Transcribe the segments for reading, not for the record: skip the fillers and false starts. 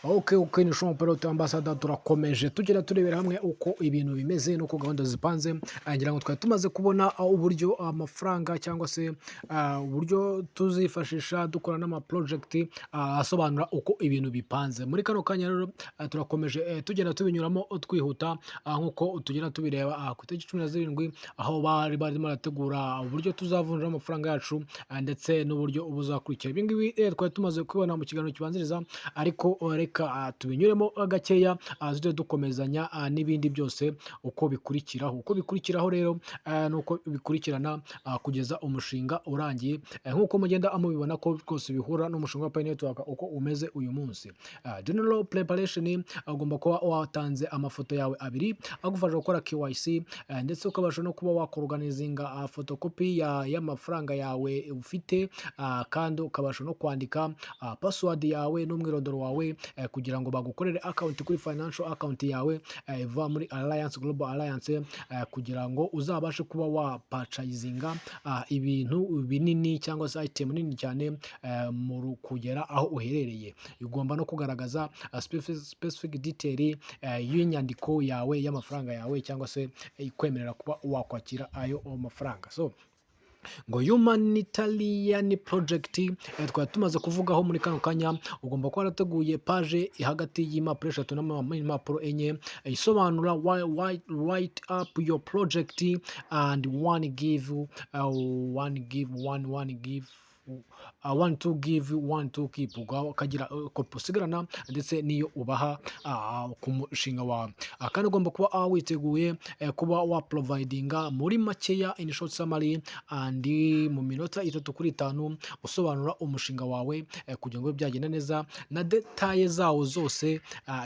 Okay, ni Sean Pelot Ambassador, turakomeje tugenda turebera hamwe uko ibintu bimeze n'uko gahunda zipanze. Ngira ngo twari tumaze kubona uburyo amafaranga cyangwa se uburyo tuzifashisha dukora n'ama-project asobanura uko ibintu bipanze. Muri kano kanya rero turakomeje tugenda tubinyuramo twihuta nk'uko tugenda tubireba ku itariki 17 aho bari barimo barategura uburyo tuzavunja amafaranga yacu ndetse n'uburyo buzakurikira. Ibi ngibi twari tumaze kubibona mu kiganiro kibanziriza, ariko reka tubinyuremo gakeya tujye dukomezanya n'ibindi byose uko bikurikiraho. Uko bikurikiraho rero nuko bikurikirana kugeza umushinga urangiye, nk'uko mugenda mubibona ko rwose bihura n'umushinga wa Pi Network uko umeze uyu munsi. General preparation, ugomba kuba watanze amafoto yawe abiri agufasha gukora KYC, ndetse ukabasha no kuba wakorganizinga photocopy y'amafaranga yawe ufite, kandi ukabasha no kwandika password yawe n'umwirondoro wawe kugira ngo bagukorere account kuri financial account yawe iva muri Alliance Global Alliance, kugira ngo uzabashe kuba wapurchasinga ibintu binini cyangwa se item nini cyane mu kugera aho uherereye. Ugomba no kugaragaza specific detail y'inyandiko yawe y'amafaranga yawe cyangwa se ikwemerera kuba wakwakira ayo mafaranga. So ngo humanitarian project twari tumaze kuvugaho muri kano kanya, ugomba kuba warateguye page hagati y'impapuro eshatu n'impapuro enye isobanura write up your project and one to give one to keep. Ukagira kopi usigarana ndetse n'iyo ubaha ku mushinga wawe, kandi ugomba kuba witeguye kuba wa providinga muri makeya in short summary and mu minota 3 kuri 5 usobanura umushinga wawe kugira ngo byagenda neza na details zawo zose,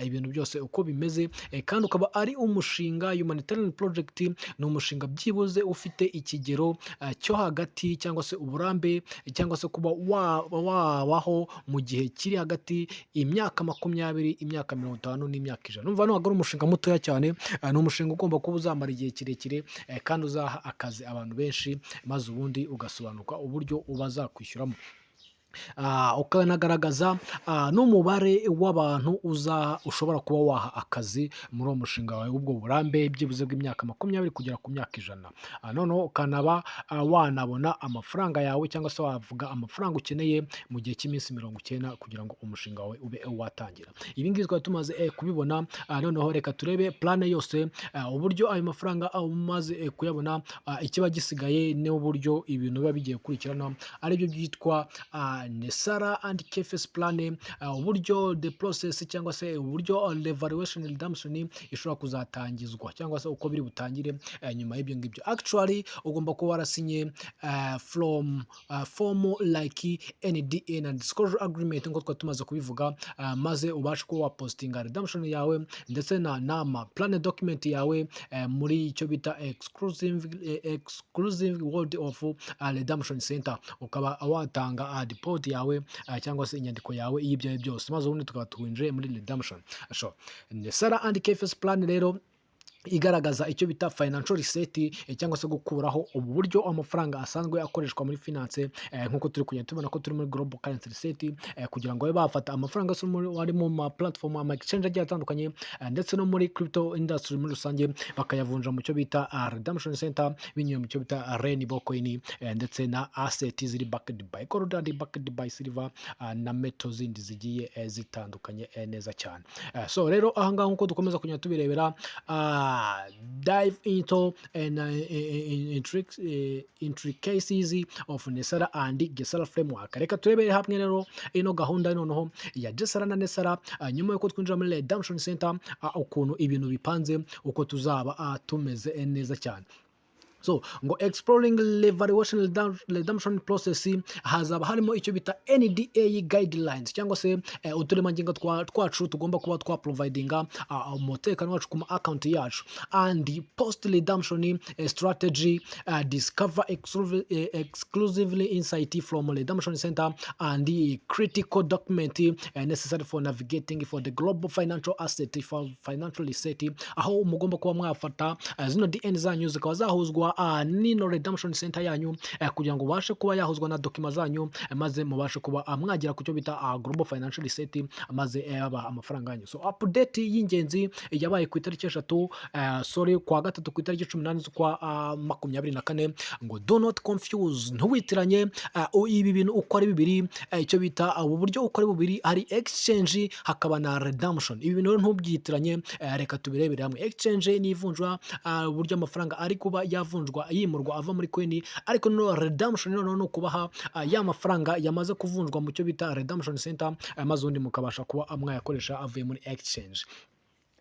ibintu byose uko bimeze, kandi ukaba ari umushinga humanitarian project. Ni umushinga byibuze ufite ikigero cyo hagati cyangwa se uburambe cyangwa se kuba wabaho mu gihe kiri hagati imyaka 20, imyaka 50 n'imyaka 100. Numva ntabwo ari umushinga mutoya cyane, ni umushinga ugomba kuba uzamara igihe kirekire kandi uzaha akazi abantu benshi, maze ubundi ugasobanuka uburyo ubazakwishyuramo. Ukanagaragaza n'umubare w'abantu ushobora kuba waha akazi muri uwo mushinga wawe w'ubwo burambe byibuze bw'imyaka 20 kugera ku myaka 100. Noneho ukanaba wanabona amafaranga yawe cyangwa se wavuga amafaranga ukeneye mu gihe cy'iminsi 90 kugira ngo umushinga wawe ube watangira. Ibi ngibi twari tumaze kubibona. Noneho reka turebe plan yose, uburyo ayo mafaranga umaze kuyabona, ikiba gisigaye n'uburyo ibintu biba bigiye gukurikirana, aribyo byitwa Nesara and KFS plan, uburyo the process cyangwa se uburyo evaluation redemption ishobora kuzatangizwa cyangwa se uko biri butangire nyuma y'ibyo ngibyo. Actually ugomba kuba warasinye from formal like NDA na disclosure agreement ngo tumaze kubivuga, maze ubashe kuba wapostinga redemption yawe ndetse na nama plan document yawe muri icyo bita exclusive world of redemption center. Ukaba watanga report yawe cyangwa se inyandiko yawe y'ibyo byose, maze ubundi tukaba twinjiye muri redemption. Nesara and KFS plan rero igaragaza icyo bita financial reset cyangwa se gukuraho uburyo amafaranga asanzwe akoreshwa muri finance, nkuko turi kugenda tubona ko turi muri global currency reset, kugira ngo bafata amafaranga ari mu platform ama exchange agiye atandukanye ndetse no muri crypto industry muri rusange bakayavunja mu cyo bita redemption center binyuye mu cyo bita Rainbow coin, ndetse na assets ziri backed by gold and backed by silver na metal zindi zigiye zitandukanye neza cyane. So rero ahangaha nkuko dukomeza kugenda tubirebera, dive into intricacies of Nesara and Gesara framework. Reka turebere hamwe rero ino gahunda noneho ya Gesara na Nesara nyuma yuko twinjira muri redemption center, ukuntu ibintu bipanze, uko tuzaba tumeze neza cyane. So ngo exploring evaluation redemption process hazaba harimo icyo bita NDA guidelines cyangwa se uturemangingo twacu tugomba kuba twa providinga umutekano wacu ku account yacu, and post redemption strategy, discover exclusively insight from redemption center and the critical document necessary for navigating for the global financial asset for financial reset, aho mugomba kuba mwafata zino DN zanyu zikaba zahuzwa n'ino redemption center yanyu kugira ngo ubashe kuba yahuzwa na dokima zanyu maze mubashe kuba mwagera ku cyo bita global financial reset maze yaba amafaranga yanyu. So update y'ingenzi yabaye ku itariki eshatu kwa gatatu ku itariki 18 z'ukwa 24 ngo do not confuse, ntuwitiranye ibi bintu uko ari bibiri, icyo bita ubu buryo uko ari bubiri, hari exchange hakaba na redemption. Ibi bintu ntubyitiranye, reka tubirebere hamwe. Exchange ni ivunjwa uburyo amafaranga ari kuba yavunjwa yimurwa ava muri coin, ariko no redemption no kubaha ya mafaranga yamaze kuvunjwa mu cyo bita redemption center maze undi mukabasha kuba mwayakoresha avuye muri exchange.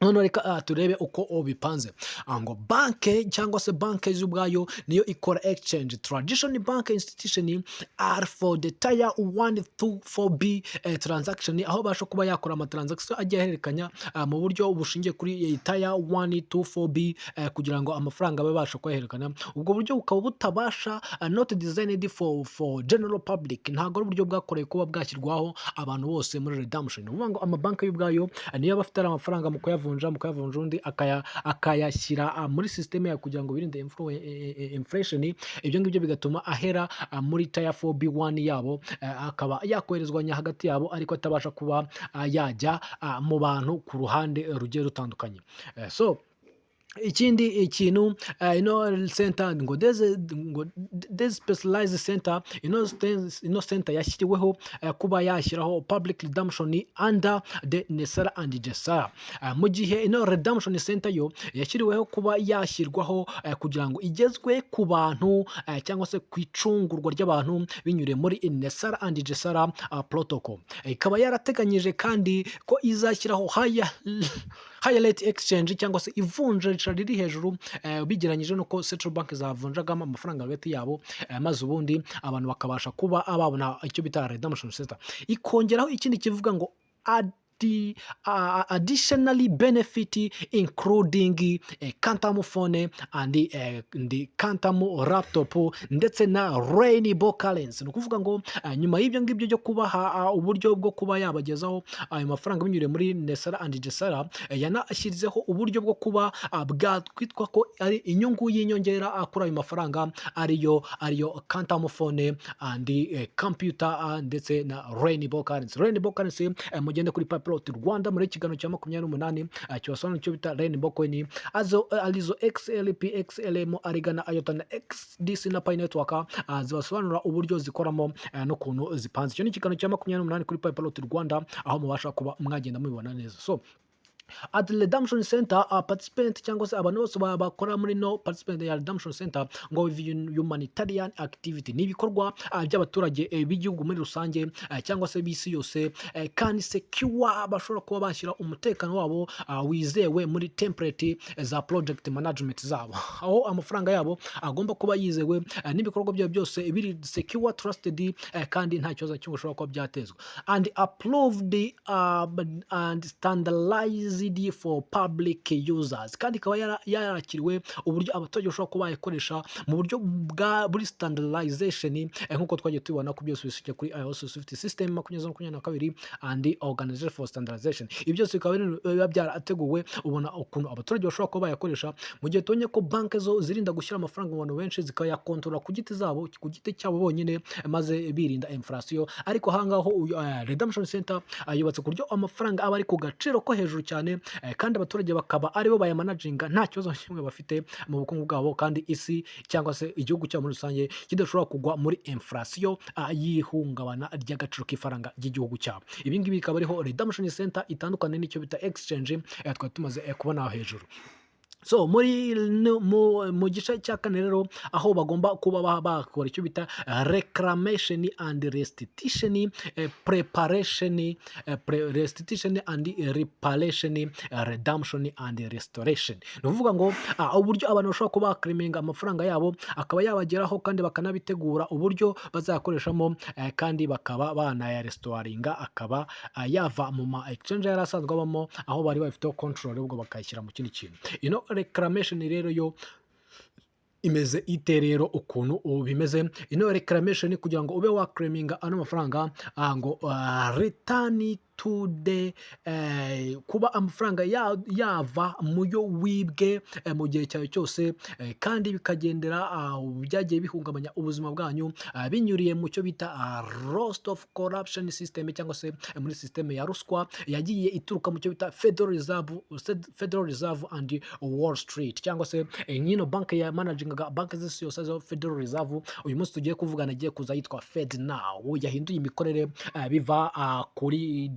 None reka turebe uko bipanze. Ngo banke cyangwa se banke z'ubwayo niyo ikora exchange. Traditional bank institution are for the tier 1 to 4B transaction, aho basho kuba yakora ama transaction agiye ahererekanya mu buryo bushingiye kuri tier 1 to 4B kugira ngo amafaranga babasha kwaherekana. Ubwo buryo bukaba butabasha not designed for general public, ntago ari uburyo bwakoreye kuba bwashyirwaho abantu bose muri redemption. Uvuga ngo amabanke y'ubwayo niyo bafite amafaranga mu kuyavunja undi akayashyira muri system ya kugira ngo birinde inflation. Ibyo ngibyo bigatuma ahera muri tier 4B1 yabo akaba yakoherezwanya hagati yabo, ariko atabasha kuba yajya mu bantu ku ruhande rugiye rutandukanye. So ikindi ikintu center ngo there's specialized center center yashyiriweho kuba yashyiraho public redemption under the NESARA and GESARA, mu gihe redemption center yo yashyiriweho kuba yashyirwaho kugira ngo igezwe ku bantu cyangwa se ku icungurwa ry'abantu binyure muri NESARA and GESARA protocol. Ikaba yarateganyije kandi ko izashyiraho higher rate exchange cyangwa se ivunja riri hejuru bigeranyije nuko central bank zavunjagamo amafaranga hagati yabo, maze ubundi abantu bakabasha kuba babona icyo bita redemption center. Ikongeraho ikindi kivuga ngo additionally benefit including quantum phone and the quantum laptop ndetse na rainbow currency. Ni ukuvuga ngo nyuma y'ibyo ngibyo byo kubaha uburyo bwo kuba yabagezaho ayo mafaranga binyure muri NESARA and GESARA, yanashyirizeho uburyo bwo kuba bwatwitwa ko ari inyungu y'inyongera kuri ayo mafaranga ariyo quantum phone and computer ndetse na rainbow currency. Rainbow currency mugende kuri Plot Rwanda muri kiganiro cya 28 cyasobanura icyo bita rainbow coin alizo XLP, XLM, Arigana, IOTA na XDC na Pi Network zibasobanura uburyo zikoramo n'ukuntu zipanze. Icyo ni kiganiro cya 28 kuri Plot Rwanda aho mubasha kuba mwagenda mubibona neza. So at the redemption center participant cyangwa se abantu bose bakora muri no participant ya redemption center ngo humanitarian activity ni ibikorwa by'abaturage b'igihugu muri rusange cyangwa se bisi yose can secure, bashobora kuba bashyira umutekano wabo wizewe muri template za project management zabo, aho amafaranga yabo agomba kuba yizewe n'ibikorwa byabo byose biri secure, trusted kandi nta kibazo cyo gushobora kuba byatezwa, and approved and standardized for public users, kandi ikaba yarakiriwe uburyo abaturage bashobora kuba bayikoresha mu buryo buri standardization nk'uko twagiye tubibona ku byose bishingiye kuri ISO Swift system 2022 and organization for standardization. Ibyo byose bikaba biba byarateguwe, ubona ukuntu abaturage bashobora kuba bayakoresha mu gihe tubonye ko banki zo zirinda gushyira amafaranga mu bantu benshi zikayakontorora ku giti cyabo bonyine maze birinda inflation. Ariko hangaho redemption center yubatse ku buryo amafaranga aba ari ku gaciro ko hejuru cyane, kandi abaturage bakaba aribo bayamanaginga nta kibazo kimwe bafite mu bukungu bwabo, kandi isi cyangwa se igihugu cyabo muri rusange kidashobora kugwa muri inflation y'ihungabana ry'agaciro k'ifaranga ry'igihugu cyabo. Ibi ngibi bikaba ariho redemption center itandukanye n'icyo bita exchange twari tumaze kubona hejuru. So mu gice cya kane rero aho bagomba kuba bakora icyo bita reclamation and restitution, preparation, restitution and reparation, redemption and restoration. Ni ukuvuga ngo uburyo abantu bashobora kuba bakreminga amafaranga yabo akaba yabageraho kandi bakanabitegura uburyo bazayakoreshamo, kandi bakaba banayarestoringa akaba yava mu ma exchange yari asanzwe abamo aho bari bafite control ubwo bakayishyira mu kindi kintu. Reclamation rero yo imeze ite rero ukuntu bimeze. Ino reclamation kugira ngo ube wa claiminga ano mafaranga ngo return tude kuba amafaranga yava mu yo wibwe mu gihe cyawe cyose kandi bikagendera byagiye bihungabanya ubuzima bwanyu binyuriye mu cyo bita loss of corruption system cyangwa se muri systeme ya ruswa yagiye ituruka mu cyo bita Federal Reserve and Wall Street cyangwa se nk'ino banki ya managingaga banki z'isi yose zo Federal Reserve uyu munsi tugiye kuvugana agiye kuza yitwa Fed Now yahinduye imikorere biva kuri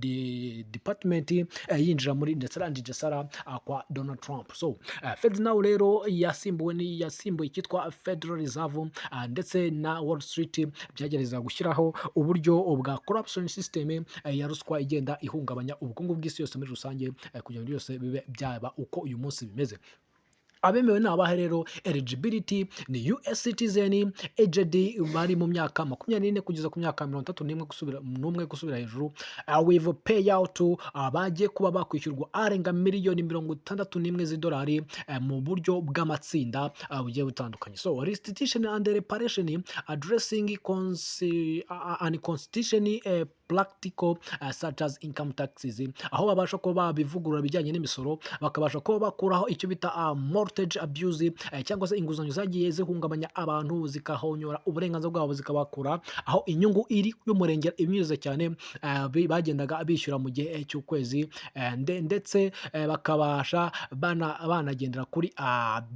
department yinjira muri Ndetsarandi Jesara kwa Donald Trump. So Fed Now rero yasimbuye icyitwa Federal Reserve ndetse na Wall Street byagereza gushyiraho uburyo bwa corruption system ya ruswa igenda ihungabanya ubukungu bw'isi yose muri rusange kugira ngo byose bibe byaba uko uyu munsi bimeze. Abemewe ni abahe rero? Eligibility ni US citizen aged bari mu myaka 24 kugeza ku myaka 31 gusubira hejuru with payout bagiye kuba bakwishyurwa arenga miliyoni 61 z'idolari mu buryo bw'amatsinda bugiye butandukanye. So restitution and reparation addressing unconstitutional practical such as income taxes, aho babasha kuba babivugurura bijyanye n'imisoro bakabasha kuba bakuraho icyo bita mortgage abuse cyangwa se inguzanyo zagiye zihungabanya abantu zikahonyora uburenganzira bwabo zikabakura aho inyungu iri y'umurengera ibinyuze cyane bagendaga bishyura mu gihe cy'ukwezi ndetse bakabasha banagendera kuri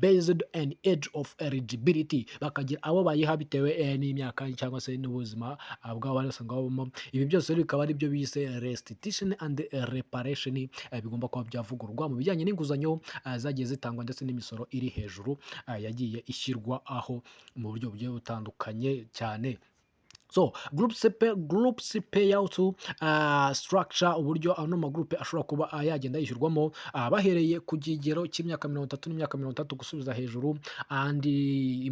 based on age of eligibility bakagira abo bayiha bitewe n'imyaka cyangwa se n'ubuzima bwabo barasanga babamo. Ibi byose bikaba ari byo bise restitution and reparation bigomba kuba byavugururwa mu bijyanye n'inguzanyo zagiye zitangwa ndetse n'imisoro iri hejuru yagiye ishyirwa aho mu buryo bugiye butandukanye cyane. So groups payout structure uburyo ano magroupe ashobora kuba yagenda yishyurwamo bahereye ku kigero cy'imyaka 30 n'imyaka 30 gusubiza hejuru and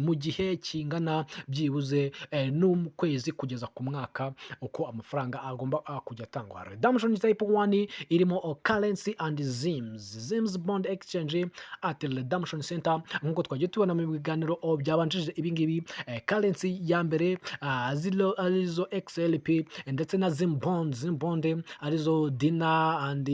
mu gihe kingana byibuze n'ukwezi kugeza ku mwaka uko amafaranga agomba kujya atangwa. Redemption type 1 irimo currency and ZIMS bond exchange at redemption center nk'uko twagiye tubona mu biganiro byabanjije ibingibi. Currency ya mbere arizo XLP ndetse na ZIM bond arizo Dina and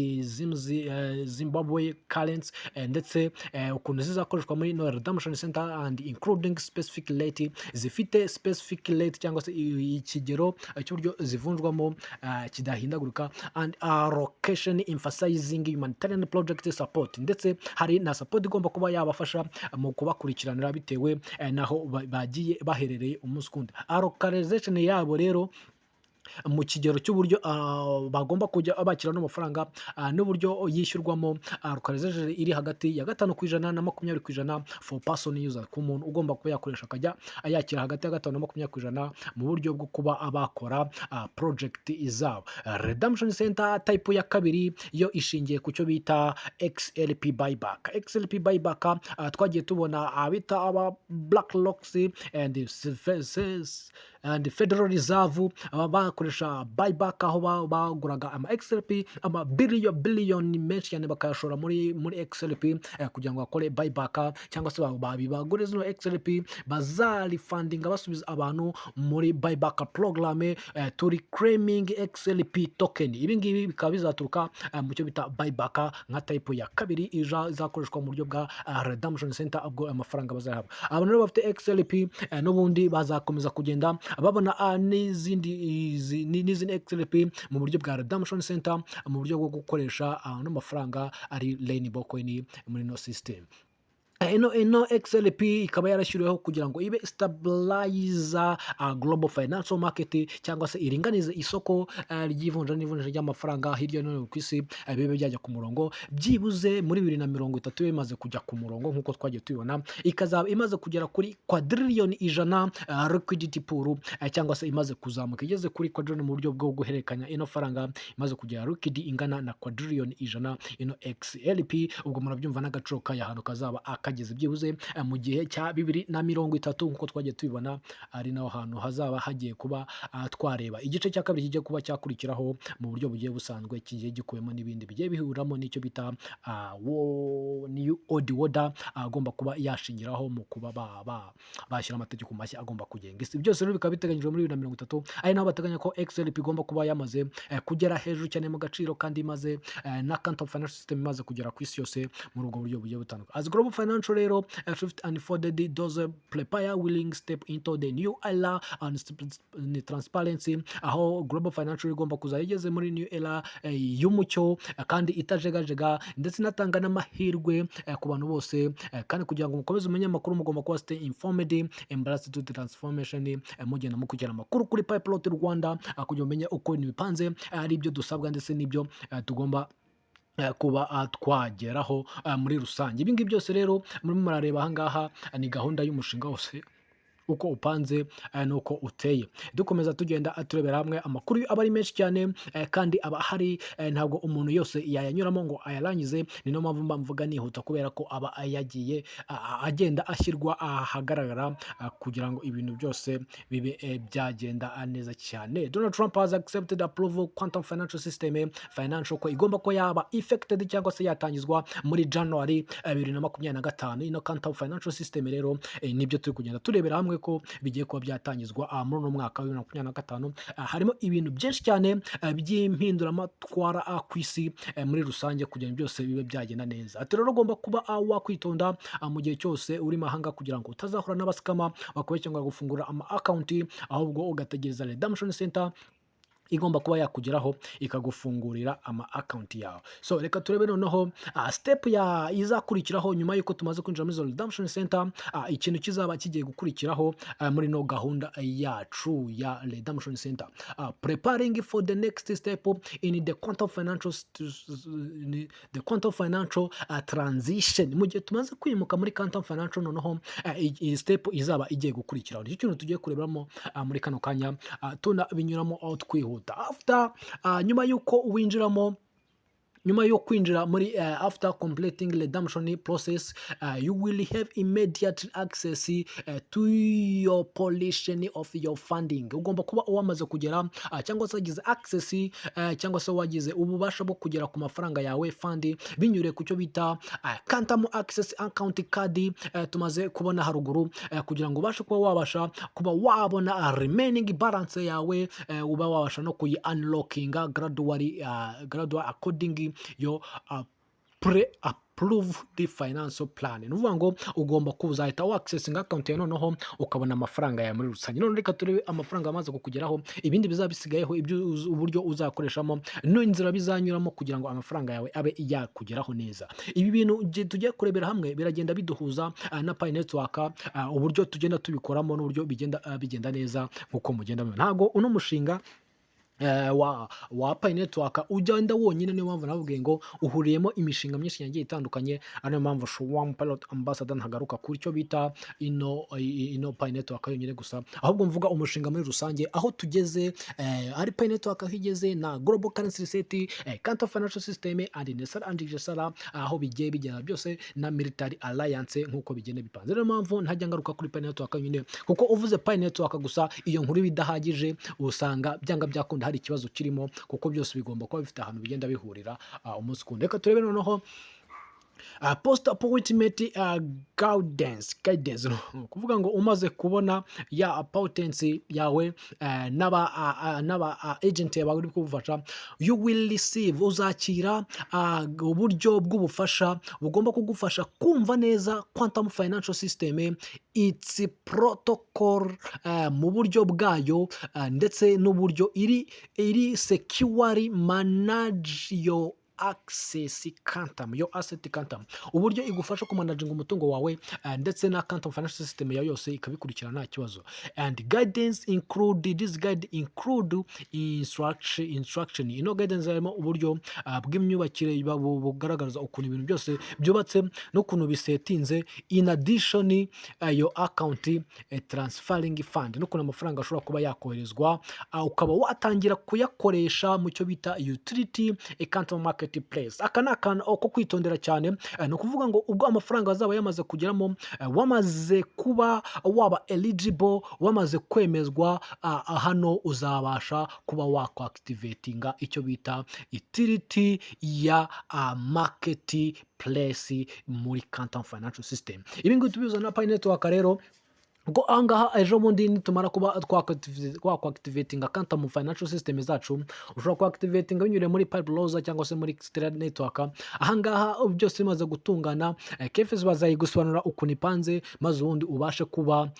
Zimbabwe currency ndetse ukuntu zizakoreshwa muri no redemption center and including specific rate zifite specific rate cyangwa se ikigero cy'uburyo zivunjwamo kidahindagurika and allocation emphasizing humanitarian project support ndetse hari na support igomba kuba yabafasha mu kubakurikiranira bitewe naho bagiye baherereye umunsi kundi. Allocation yabo rero mu kigero cy'uburyo bagomba kujya bakira n'amafaranga n'uburyo yishyurwamo localization iri hagati ya 5% na 20% for person user ku muntu ugomba kuba yakoresha akajya ayakira hagati ya 5 na 20% mu buryo bwo kuba abakora project izabo. Redemption center type ya kabiri yo ishingiye ku cyo bita XLP buyback. XLP buyback twagiye tubona abita aba BlackRock and Federal Reserve bakoresha buyback aho baguraga ama XLP ama billion menshi cyane bakayashora muri XLP kugira ngo bakore buyback cyangwa se bagure zino XLP bazarifundinga basubiza abantu muri buyback program to reclaiming XLP token. Ibi ngibi bikaba bizaturuka mu cyo bita buyback nka type ya kabiri izakoreshwa mu buryo bwa redemption center ubwo amafaranga bazahabwa. Abantu rero bafite XLP n'ubundi bazakomeza kugenda babona n'izindi XLP mu buryo bwa redemption center mu buryo bwo gukoresha n'amafaranga ari Rainbow coin muri no system. Ino XLP ikaba yarashyiriweho kugira ngo ibe stabilizer global financial market cyangwa se iringanize isoko ry'ivunja n'ivunjisha ry'amafaranga hirya no hino ku isi bibe byajya ku murongo byibuze muri 2030 bimaze kujya ku murongo nk'uko twagiye tubibona ikazaba imaze kugera kuri quadrillion 100 liquidity pool cyangwa se imaze kuzamuka igeze kuri quadrillion mu buryo bwo guhererekanya ino faranga imaze kugera liquidity ingana na quadrillion 100 ino XLP ubwo murabyumva n'agaciro kaya hano kazaba kageze byibuze mu gihe cya 2030 nk'uko twagiye tubibona, ari naho hantu hazaba hagiye kuba twareba igice cya kabiri kigiye kuba cyakurikiraho mu buryo bugiye busanzwe, kigiye gikubiyemo n'ibindi bigiye bihuramo n'icyo bita new old order agomba kuba yashingiraho mu kuba bashyira amategeko mashya agomba kugenga isi. Byose rero bikaba biteganyijwe muri 2030, ari naho bateganya ko XRP igomba kuba yamaze kugera hejuru cyane mu gaciro, kandi imaze na quantum financial system imaze kugera ku isi yose muri ubwo buryo bugiye butandukanye. As global financial rero shift unfolded, those prepare willing step into the new era and transparency, aho global financial igomba kuza igeze muri new era y'umucyo kandi itajegajega, ndetse inatanga n'amahirwe ku bantu bose, kandi kugira ngo mukomeze umenye amakuru mugomba kuba stay informed, embrace to transformation, mugenda mukurikirana amakuru kuri Pipeline Rwanda kugira umenye uko ibintu bipanze, ari ibyo dusabwa ndetse n'ibyo tugomba kuba twageraho muri rusange. Ibi ngibi byose rero murimo murareba aha ngaha ni gahunda y'umushinga wose uko upanze nuko uteye. Dukomeza tugenda turebera hamwe amakuru aba ari menshi cyane, kandi aba hari ntabwo umuntu yose yayanyuramo ngo ayarangize. Ni no mpamvu mvuga nihuta, kubera ko aba yagiye agenda ashyirwa ahagaragara kugira ngo ibintu byose bibe byagenda neza cyane. Donald Trump has accepted approval quantum financial system financial ko igomba ko yaba effected cyangwa se yatangizwa muri January 2025. Ino quantum financial system rero nibyo turi kugenda turebera hamwe ko bigiye kuba byatangizwa muri uno mwaka wa 2025. Harimo ibintu byinshi cyane by'impinduramatwara ku isi muri rusange kugira ngo byose bibe byagenda neza. Ati rero ugomba kuba wakwitonda mu gihe cyose uri mahanga kugira ngo utazahura n'abasikama bakubeshya cyangwa gufungura ama account, ahubwo ugategereza redemption center igomba kuba yakugeraho ikagufungurira ama account yawe. So reka turebe noneho step izakurikiraho nyuma yuko tumaze kwinjira muri redemption center, ikintu kizaba kigiye gukurikiraho muri no gahunda yacu ya redemption center, preparing for the next step in the quantum financial transition. Mu gihe tumaze kwimuka muri quantum financial, noneho iyi step izaba igiye gukurikiraho. Icyo kintu tugiye kureberamo muri kano kanya, tunabinyuramo twihuta. After nyuma yuko winjiramo, nyuma yo kwinjira muri after completing redemption process, you will have immediate access to your portion of your funding. Ugomba kuba wamaze kugera cyangwa se wagize access cyangwa se wagize ububasha bwo kugera ku mafaranga yawe fund, binyure ku cyo bita quantum access account card tumaze kubona haruguru, kugira ngo ubashe kuba wabasha kuba wabona remaining balance yawe, uba wabasha no kuyi unlocking gradually according your pre-approved financial plan. Ni ukuvuga ngo ugomba kuzahita accessing account yawe, noneho ukabona amafaranga yawe muri rusange. None reka turebe amafaranga amaze kukugeraho, ibindi bizabisigayeho uburyo uzakoreshamo n'inzira bizanyuramo kugira ngo amafaranga yawe abe yakugeraho neza. Ibi bintu tugiye kurebera hamwe biragenda biduhuza na Pi Network, uburyo tugenda tubikoramo n'uburyo bigenda neza nkuko mugenda mubona. Ntago uno mushinga wa Pi Network ugenda wonyine, niyo mpamvu navuga ngo uhuriyemo imishinga myinshi yagiye itandukanye. Ariyo mpamvu Shalom Pilot Ambassador ntagaruka kuri cyo bita ino Pi Network yonyine gusa, ahubwo mvuga umushinga muri rusange aho tugeze, ari Pi Network aho igeze na Global Currency Reset, Quantum Financial System and Nesara and Jesara, aho bigiye bigera byose na Military Alliance nkuko bigenda bipanze. Niyo mpamvu ntajya ngaruka kuri Pi Network yonyine, kuko uvuze Pi Network gusa iyo nkuru bidahagije usanga byanga byakunda hari ikibazo kirimo, kuko byose bigomba kuba bifite ahantu bigenda bihurira umunsi kundi. Reka turebe noneho post appointment guidance kuvuga ngo umaze kubona ya appointments yawe n'aba agent yawe uri kugufasha, you will receive, uzakira uburyo bw'ubufasha bugomba kugufasha kumva neza quantum financial system, its protocol mu buryo bwayo, ndetse n'uburyo iri securely manage your access quantum, your asset quantum, uburyo igufasha kumanaginga umutungo wawe, ndetse na quantum financial system yawe yose ikabikurikirana nta kibazo. And guidance include, this guide include instruction. Ino guidance harimo uburyo bw'imyubakire bugaragaza ukuntu ibintu byose byubatse n'ukuntu bisetinze, in addition your account transferring fund, n'ukuntu amafaranga ashobora kuba yakoherezwa ukaba watangira kuyakoresha mu cyo bita utility quantum market marketplace. Aka ni akantu ko kwitondera cyane, ni ukuvuga ngo ubwo amafaranga azaba yamaze kugeramo, wamaze kuba waba eligible, wamaze kwemezwa, hano uzabasha kuba wakwakitivetinga icyo bita utility ya marketplace muri Quantum Financial System. Ibi ngibi tubihuza na Pi Network rero, ubwo aha ngaha ejo bundi nitumara kuba twakwakitivetinga Quantum Financial System zacu, ushobora kwakitivetinga binyuriye muri Pi Browser cyangwa se muri Stellar Network. Aha ngaha byose bimaze gutungana, KFS bazayigusobanurira ukuntu ipanze, maze ubundi ubashe kuba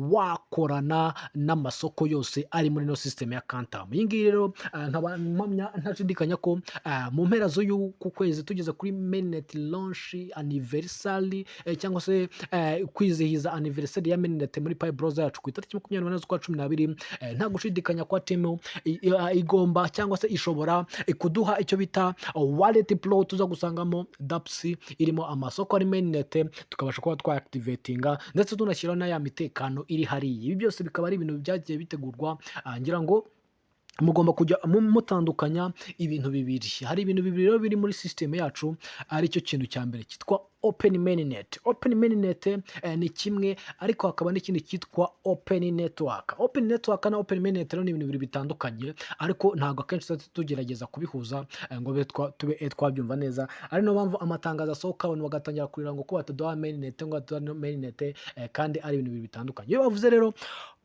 wakorana n'amasoko yose ari muri no system ya Quantum. Iyi ngiyi rero nkaba mpamya ntashidikanya ko mu mpera z'uku kwezi tugeze kuri mainnet launch anniversary, cyangwa se kwizihiza anniversary ya mainnet muri Pi Browser yacu ku itariki 28 z'ukwa 12, nta gushidikanya kwa timu igomba cyangwa se ishobora kuduha icyo bita wallet pro, tuza gusangamo dApps irimo amasoko ari mainnet, tukabasha kuba twaactivatinga ndetse tunashyiraho na ya mitekano iri hariya. Ibi byose bikaba ari ibintu byagiye bitegurwa, ngira ngo mugomba kujya mutandukanya ibintu bibiri. Hari ibintu bibiri rero biri muri system yacu, ari cyo kintu cya mbere cyitwa Open Mainnet. Open Mainnet ni kimwe, ariko hakaba n'ikindi cyitwa Open Network. Open Network na Open Mainnet rero ni ibintu bibiri bitandukanye, ariko ntabwo akenshi tugerageza kubihuza ngo tube twabyumva neza. Ari no mpamvu amatangazo asohoka abantu bagatangira kurira ngo ko bataduha Mainnet ngo bataduha Mainnet, kandi ari ibintu bibiri bitandukanye. Iyo bavuze rero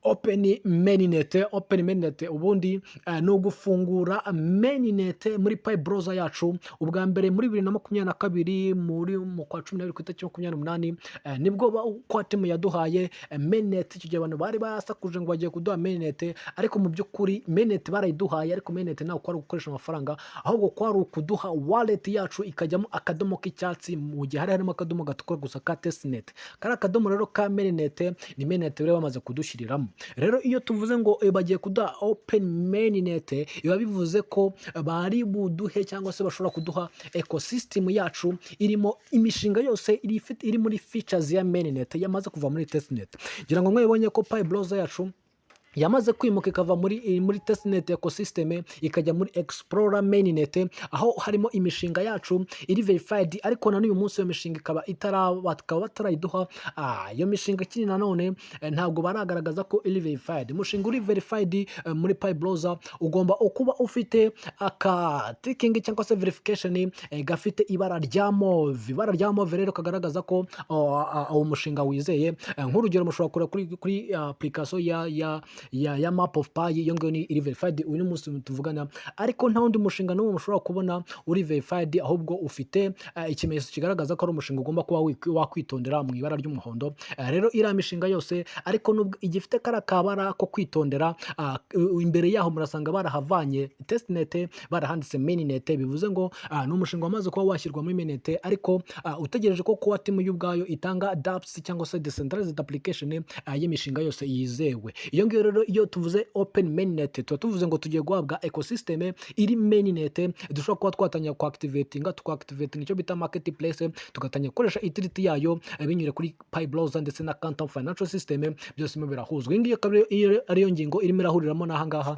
Open Mainnet ubundi ni ugufungura mainnet muri Pi Browser yacu. Ubwa mbere muri 2022 mu kwa 12 ku itariki 28, nibwo kwa timu yaduhaye mainnet. Icyo gihe abantu bari basakuje ngo bagiye kuduha mainnet, ariko mu by'ukuri mainnet barayiduhaye, ariko mainnet ntabwo kwari gukoresha amafaranga, ahubwo kwari ukuduha wallet yacu ikajyamo akadomo k'icyatsi, mu gihe hari harimo akadomo gatukura gusa ka testnet. Kari akadomo rero ka mainnet ni mainnet rero bamaze kudushyiriramo. Rero iyo tuvuze ngo bagiye kuduha Open Mainnet, biba bivuze ko bari buduhe cyangwa se bashobora kuduha ecosystem yacu irimo imishinga yose iri muri features ya mainnet yamaze kuva muri testnet. Ngira ngo mwebonye ko Pi Browser yacu yamaze kwimuka ikava muri testnet ecosystem ikajya muri Explorer Mainnet, aho harimo imishinga yacu iri verified, ariko na n'uyu munsi iyo mishinga ikaba batarayiduha. Iyo mishinga kiri nanone ntabwo baragaragaza ko iri verified. Umushinga uri verified muri Pi Browser ugomba kuba ufite aka ticking cyangwa se verification gafite ibara rya mauve. Ibara rya mauve rero kagaragaza ko uwo mushinga wizeye. Nk'urugero mushobora kuri application ya Map of Pi, iyo ngiyo ni iri verified uyu munsi tuvugana, ariko nta wundi mushinga n'umwe mushobora kubona uri verified, ahubwo ufite ikimenyetso kigaragaza ko ari umushinga ugomba kuba wakwitondera mu ibara ry'umuhondo. Rero iriya mishinga yose, ariko nubwo igifite kara kabara ko kwitondera, imbere yaho murasanga barahavanye testnet, barahanditse mainnet. Bivuze ngo ni umushinga wamaze kuba washyirwa muri mainnet, ariko utegereje ko kuba timu y'ubwayo itanga dApps cyangwa se decentralized application y'imishinga yose yizewe. Iyo ngiyo rero iyo tuvuze Open Mainnet, tuba tuvuze ngo tugiye guhabwa ecosystem iri mainnet, dushobora kuba twatangira kwactivatinga icyo bita marketplace, tugatangira gukoresha utility yayo binyure kuri Pi Browser ndetse na Quantum Financial System, byose birahuzwa. Iyi ngiyo ariyo ngingo irimo irahuriramo n'aha ngaha,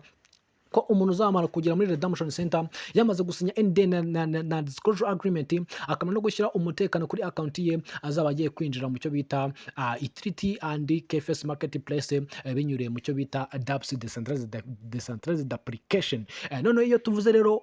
ko umuntu uzamara kugera muri Redemption Center yamaze gusinya NDA na disclosure agreement, akamara no gushyira umutekano kuri account ye, azaba agiye kwinjira mu cyo bita utility and KFS marketplace binyuriye mu cyo bita dApps, decentralized application. None iyo tuvuze rero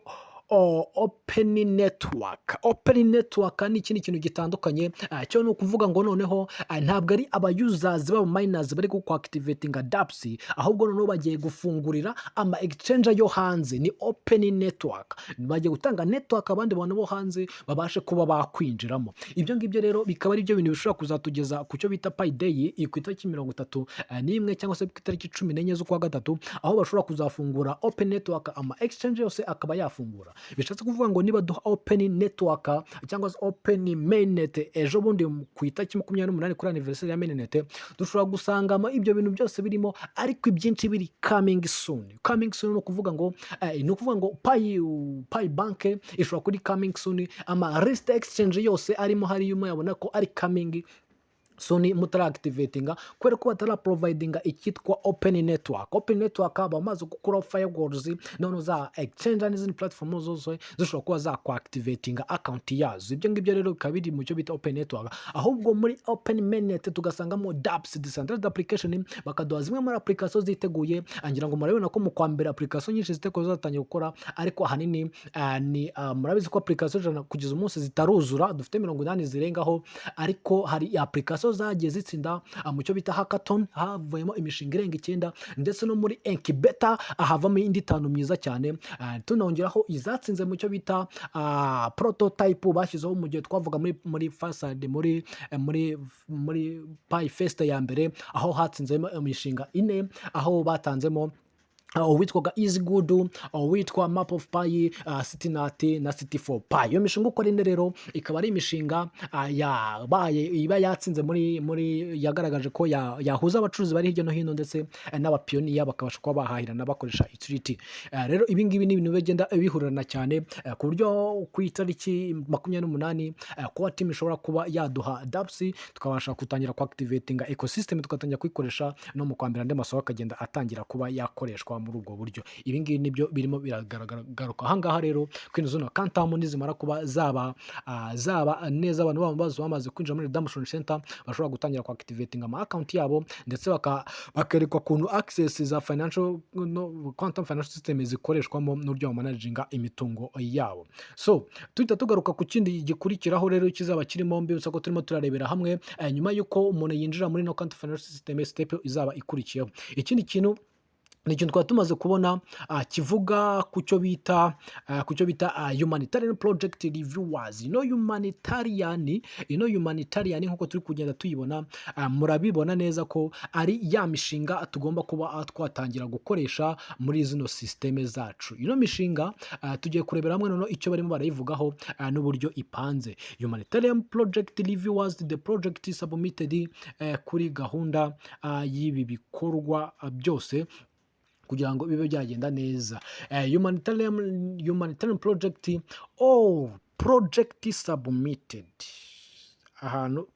Open Network ni ikindi kintu gitandukanye, cyo ni ukuvuga ngo noneho ntabwo ari abayusers b'aba miners bari kuactivatinga dApps, ahubwo noneho bagiye gufungurira ama exchange yo hanze. Ni Open Network, bagiye gutanga network abandi bantu bo hanze babashe kuba bakwinjiramo. Ibyo ngibyo rero bikaba ari byo bintu bishobora kuzatugeza ku cyo bita Pi Day ku itariki 31 cyangwa se ku itariki 14 z'ukwa gatatu, aho bashobora kuzafungura Open Network, ama exchange yose akaba yafungura. Bishatse kuvuga ngo niba duha Open Network cyangwa se Open Mainnet ejo bundi ku itariki 28 kuri anniversary ya Mainnet, dushobora gusangamo ibyo bintu byose birimo, ariko ibyinshi biri coming soon. Ni ukuvuga ngo Pi Bank ishobora kuri coming soon, ama rest exchange yose arimo hari yabona ko ari coming Sony mutaraactivatinga kubera ko bataraprovidinga icyitwa open network. Open network bamaze gukuraho firewalls, none za exchange n'izindi platform zose zishobora kuba zakwactivatinga account yazo. Ibyo ngibyo rero bikaba biri mu cyo bita open network, ahubwo muri open mainnet tugasangamo dApps, decentralized application, bakaduha zimwe muri application ziteguye. Ngira ngo murabibona ko mu kwa mbere application nyinshi ziteguye zatangiye gukora, ariko ahanini murabizi ko application ijana kugeza umunsi zitaruzura, dufite 80 zirengaho, ariko hari application zagiye zitsinda mu cyo bita hackathon, havuyemo imishinga irenga 9, ndetse no muri incubator havamo indi 5 myiza cyane. Tunongeraho izatsinze mu cyo bita prototype bashyizeho mu gihe twavuga muri fasade, muri Pi Fest ya mbere, aho hatsinzemo imishinga 4, aho batanzemo uwitwaga Easy Good, uwitwa Map of Pi, CityNat na City4Pi. Iyo mishinga uko ari ine rero ikaba ari imishinga iba yatsinze muri yagaragaje ko yahuza abacuruzi bari hirya no hino, ndetse n'abapiyoniya bakabasha kuba bahahirana bakoresha utility. Rero ibi ngibi ni ibintu bigenda bihurirana cyane, ku buryo ku itariki 28 kuba team ishobora kuba yaduha dApps, tukabasha gutangira kuactivatinga ecosystem, tugatangira kuyikoresha no mu kwambira andi masoko akagenda atangira kuba yakoreshwa muri ubwo buryo. Ibi ngibi nibyo birimo biragaragaruka aha ngaha rero, ko izo na Quantum nizimara kuba zaba neza, abantu bamaze kwinjira muri Redemption Center bashobora gutangira kuactivatinga ama account yabo, ndetse bakerekwa kuntu access za Quantum Financial System zikoreshwamo n'uburyo managinga imitungo yabo. So tuhita tugaruka ku kindi gikurikiraho rero kizaba kirimo, mbibutsa ko turimo turarebera hamwe nyuma yuko umuntu yinjira muri Quantum Financial System, step izaba ikurikiyeho. Ikindi kintu ni ikintu twari tumaze kubona kivuga ku cyo bita humanitarian project reviewers. Humanitarian nk'uko turi kugenda tuyibona, murabibona neza ko ari ya mishinga tugomba kuba twatangira gukoresha muri zino systeme zacu. Ino mishinga tugiye kurebera hamwe noneho icyo barimo barayivugaho n'uburyo ipanze. Humanitarian project reviewers, the project submitted kuri gahunda y'ibi bikorwa byose kugira ngo bibe byagenda neza. Humanitarian project, project submitted. Ahantu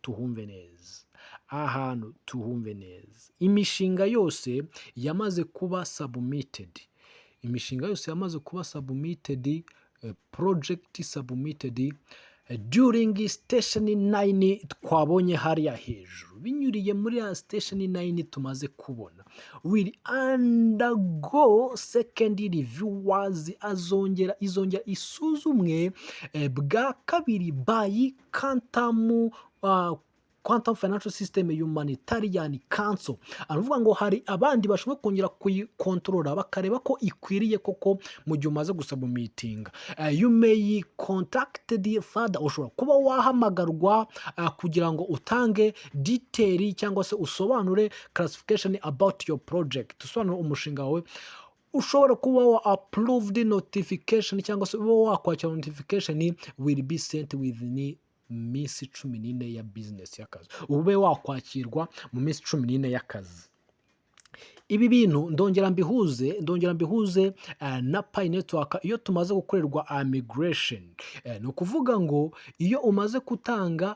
tuhumve neza, imishinga yose yamaze kuba submitted, project submitted during station 9 twabonye hariya hejuru, binyuriye muri ya station 9 tumaze kubona, will undergo second reviewers, izongera isuzumwe bwa kabiri by Quantum Financial System Humanitarian Council. Aravuga ngo hari abandi bashobora kongera kuyikontorora bakareba ko ikwiriye koko mu gihe umaze gusaba meeting. You may contact the father, ushobora kuba wahamagarwa kugira ngo utange detail cyangwa se usobanure classification about your project, usobanure umushinga wawe. Ushobora kuba wa approved notification cyangwa se uba wakwakira notification will be sent within minsi 14 ya business y'akazi, ube wakwakirwa mu minsi 14 y'akazi. Ibi bintu ndongera mbihuze na Pi Network iyo tumaze gukorerwa migration. Ni ukuvuga ngo iyo umaze gutanga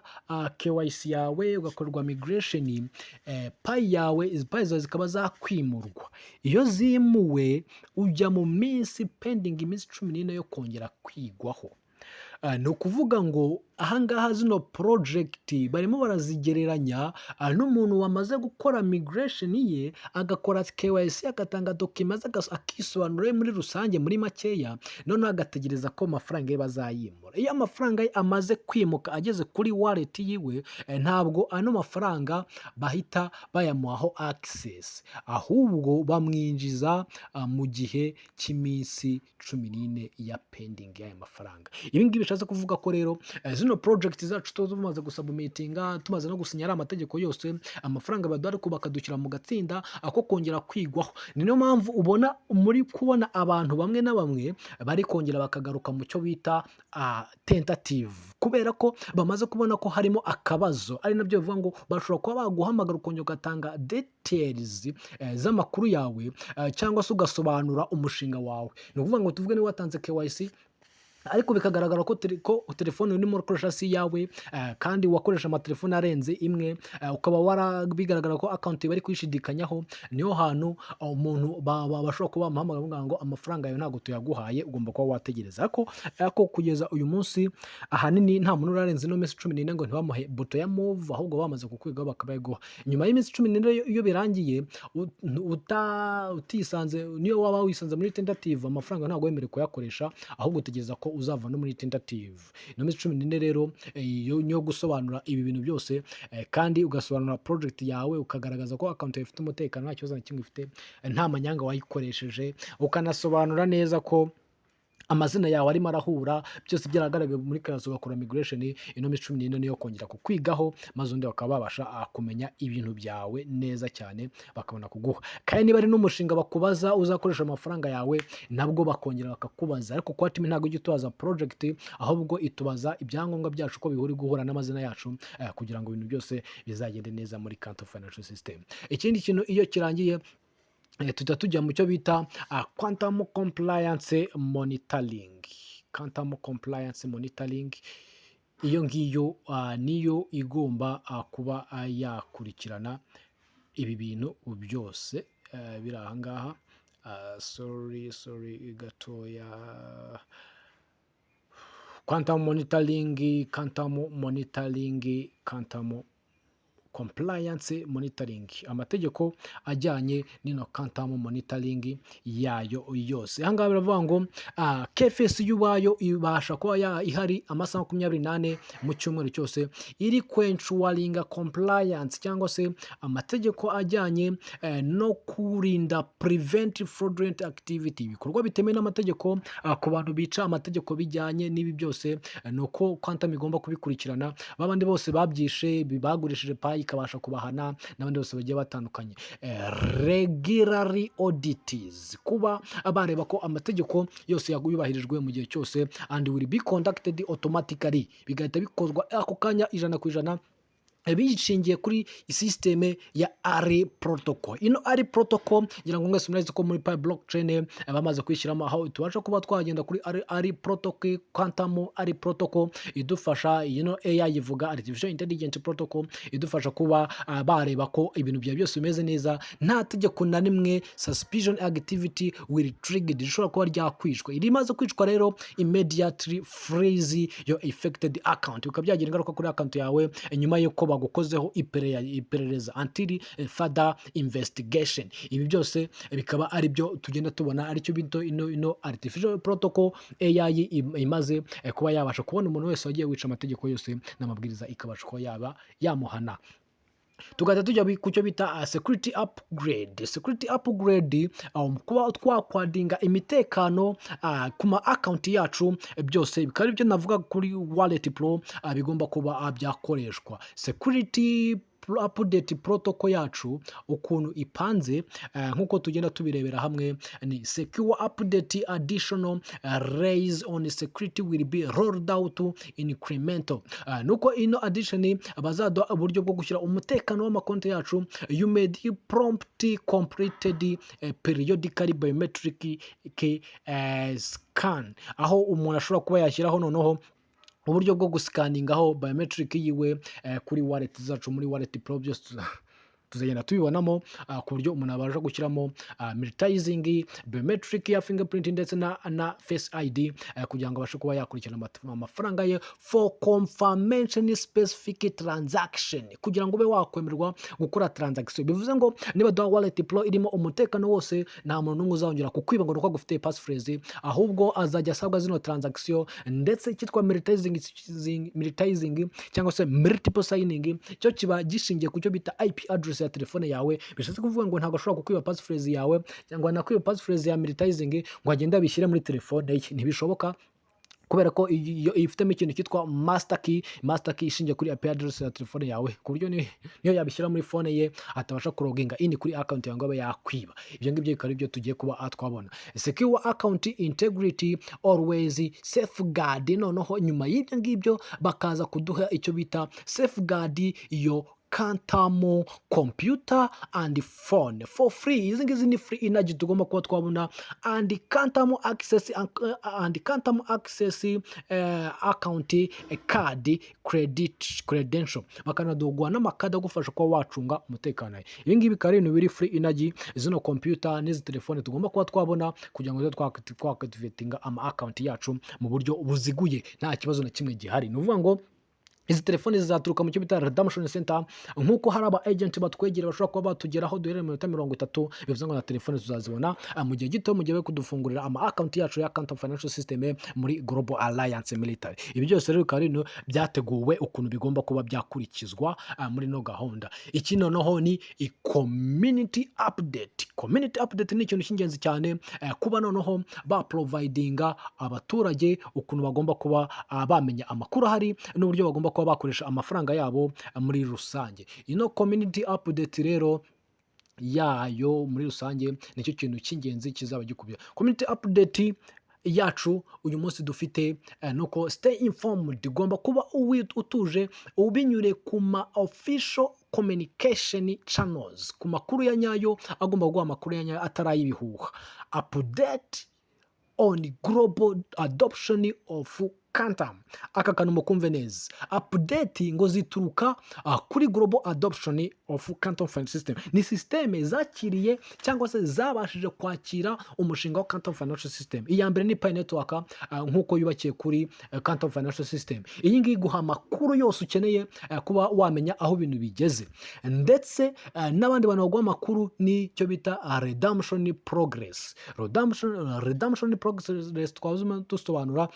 KYC yawe ugakorerwa migration, Pi zawe zikaba zakwimurwa. Iyo zimuwe ujya mu minsi pending, iminsi 14 yo kongera kwigwaho. Ni ukuvuga ngo ahangaha zino project barimo barazigereranya n'umuntu wamaze gukora migration ye, agakora KYC, agatanga documents, akisobanura muri rusange muri makeya, noneho agategereza ko amafaranga ye bazayimura. Iyo amafaranga ye amaze kwimuka ageze kuri wallet yiwe, ntabwo ano mafaranga bahita bayamuhaho access, ahubwo bamwinjiza mu gihe cy'iminsi 14 ya pending y'aya mafaranga. Ibi ngibi bishatse kuvuga ko rero zino project zacu tumaze gusubmitinga, tumaze no gusinyara amategeko yose, amafaranga baduha ko bakadukira mu gatsinda ako kongera kwigwaho. Ni niyo mpamvu ubona muri kubona abantu bamwe na bamwe bari kongera bakagaruka mu cyo bita tentative, kubera ko bamaze kubona ko harimo akabazo. Ari nabyo bivuga ngo bashobora kuba baguhamagara ukongera ugatanga details z'amakuru yawe, cyangwa se ugasobanura umushinga wawe. Ni ukuvuga ngo tuvuge niba watanze KYC ariko bikagaragara ko telefone urimo urakoresha si iyawe, kandi wakoresha amatelefone arenze imwe, ukaba bigaragara ko akawunti bari kuyishidikanyaho, niho hantu umuntu bashobora kuba bamuhamagara bavuga ngo amafaranga yawe ntabwo tuyaguhaye, ugomba kuba wategereza. Ariko kugeza uyu munsi ahanini nta muntu urarenza ino minsi 14 ngo ntibamuhe buto ya move, ahubwo bamaze kukwigaho bakabayiguha. Nyuma y'iminsi 14 iyo birangiye utisanze, niyo waba wisanze muri tentative, amafaranga ntabwo wemerewe kuyakoresha, ahubwo utegereza ko uzava no muri tentative. Ino minsi 14 rero yo gusobanura ibi bintu byose, kandi ugasobanura project yawe, ukagaragaza ko account yawe ifite umutekano, nta kibazo na kimwe ifite, nta manyanga wayikoresheje, ukanasobanura neza ko amazina yawe arimo arahura, byose byaragaragaye muri class, ugakora migration. Ino minsi 14 niyo kongera kukwigaho, maze undi bakaba babasha kumenya ibintu byawe neza cyane, bakabona kuguha. Kandi niba ari n'umushinga bakubaza uzakoresha amafaranga yawe, nabwo bakongera bakakubaza. Ariko kwa Timi ntabwo ijya itubaza project, ahubwo itubaza ibyangombwa byacu ko bihuri guhura n'amazina yacu, kugira ngo ibintu byose bizagende neza muri Kanto Financial System. Ikindi kintu iyo kirangiye, tujya tujya mu cyo bita quantum compliance monitoring. Quantum compliance monitoring, iyo ngiyo niyo igomba kuba yakurikirana ibi bintu byose biri aha ngaha. Sorry gatoya. Quantum compliance monitoring, amategeko ajyanye n'ino quantum monitoring yayo yose. Aha ngaha biravuga ngo KFS y'ubayo ibasha kuba ihari amasaha 28 mu cyumweru cyose, iri kwensuaringa compliance, cyangwa se amategeko ajyanye no kurinda prevent fraudulent activity, ibikorwa bitemewe n'amategeko, ku bantu bica amategeko bijyanye n'ibi byose, nuko quantum igomba kubikurikirana. Babandi bose babyishe, bagurishije payi ikabasha kubahana, n'abandi bose bagiye batandukanye. Regularly audits, kuba bareba ko amategeko yose yubahirijwe mu gihe cyose, and will be conducted automatically, bigahita bikozwa ako kanya 100%, bishingiye kuri systeme ya ARI protocol. Ino ARI protocol ngira ngo mwese murazi ko muri Pi blockchain bamaze kwishyiramo, aho tubasha kuba twagenda kuri ARI protocol, quantum ARI protocol idufasha, AI ivuga artificial intelligence protocol, idufasha kuba bareba ko ibintu bya byose bimeze neza, nta tegeko na rimwe suspicion activity will triggered rishobora kuba ryakwishwa. Irimaze kwicwa rero, immediately freeze your affected account, ukabyagira ingaruka kuri account yawe nyuma yuko bagukozeho iperereza until further investigation. Ibi byose bikaba ari byo tugenda tubona, ari cyo bito ino artificial protocol AI imaze kuba yabasha kubona umuntu wese wagiye wica amategeko yose n'amabwiriza, ikabasha kuba yaba yamuhana. Tugahita tujya ku cyo bita security upgrade, kuba twakwadinga imitekano ku ma account yacu, byose bikaba ibyo navuga kuri Wallet Pro, bigomba kuba byakoreshwa. Security update protocol yacu ukuntu ipanze, nkuko tugenda tubirebera hamwe, ni secure update additional raise on security will be rolled out incremental. Nuko ino addition bazaduha uburyo bwo gushyira umutekano w'amakonti yacu, you may prompt completed periodically biometric scan, aho umuntu ashobora kuba yashyiraho noneho uburyo bwo gusikaningaho biometric yiwe kuri wallet zacu. Muri Wallet Pro byose tuzagenda tubibonamo, ku buryo umuntu abasha gushyiramo militarizing biometric ya fingerprint ndetse na face ID, kugira ngo abashe kuba yakurikirana amafaranga ye for confirmation specific transaction, kugira ngo ube wakwemerwa gukora transaction. Bivuze ngo niba duha Wallet Pro irimo umutekano wose, nta muntu n'umwe uzongera kukwiba ngo nuko agufite passphrase, ahubwo azajya asabwa zino transaction, ndetse cyitwa militarizing cyangwa se multiple signing, cyo kiba gishingiye ku cyo bita IP address ya telefone yawe. Bishatse kuvuga ngo ntabwo ashobora kukwiba passphrase yawe cyangwa nakwiba passphrase ya militarizing ngo agende abishyire muri telefone ye, ntibishoboka, kubera ko iyo ifitemo ikintu cyitwa master key ishingiye kuri IP address ya telefone yawe, ku buryo niyo yabishyira muri phone ye atabasha kuroginga in kuri account yawe ngo abe yakwiba. Ibyo ngibyo bikaba ibyo tugiye kuba twabona. Secure account integrity always safeguard. Noneho nyuma y'ibyo ngibyo bakaza kuduha icyo bita safeguard your Quantum computer and phone for free. Izi ngizi ni free energy tugomba kuba twabona, and quantum access account card credential, bakanaduguha n'amakada agufasha kuba wacunga umutekano. Ibi ngibi bikaba ari ibintu biri free energy, zino computer n'izi telefone tugomba kuba twabona kugira ngo twakativetinga ama account yacu mu buryo buziguye nta kibazo na kimwe gihari. Ni ukuvuga ngo izi telefoni zizaturuka mu cyo bita redemption center, nk'uko hari aba agent batwegera bashobora kuba batugeraho duhereye mu minota 30, bivuze ngo na telefoni tuzazibona mu gihe gito, mu gihe bari kudufungurira ama account yacu ya Quantum Financial System muri Global Alliance Military. Ibi byose rero bikaba ari ibintu byateguwe ukuntu bigomba kuba byakurikizwa muri no gahunda. Iki noneho ni community update. Community update ni ikintu cy'ingenzi cyane, kuba noneho ba providinga abaturage ukuntu bagomba kuba bamenya amakuru ahari n'uburyo bagomba kuba bakoresha amafaranga yabo muri rusange. Ino community update rero yayo muri rusange nicyo kintu cy'ingenzi kizaba gikubye. Community update yacu uyu munsi dufite nuko stay informed, ugomba kuba utuje ubinyure ku ma official communication channels, ku makuru ya nyayo, agomba guha amakuru ya nyayo atarayibihuha. Update on global adoption of Quantum. Aka kantu mukumve neza, update ngo zituruka kuri global adoption of Quantum Financial System. Ni systeme zakiriye cyangwa se zabashije kwakira umushinga wa Quantum Financial System. Iya mbere ni Pi Network, nk'uko yubakiye kuri Quantum Financial System. Iyi ngiyi guha amakuru yose ukeneye kuba wamenya aho ibintu bigeze, ndetse n'abandi bantu baguha amakuru ni cyo bita redemption progress. Redemption progress twazuma dusobanura,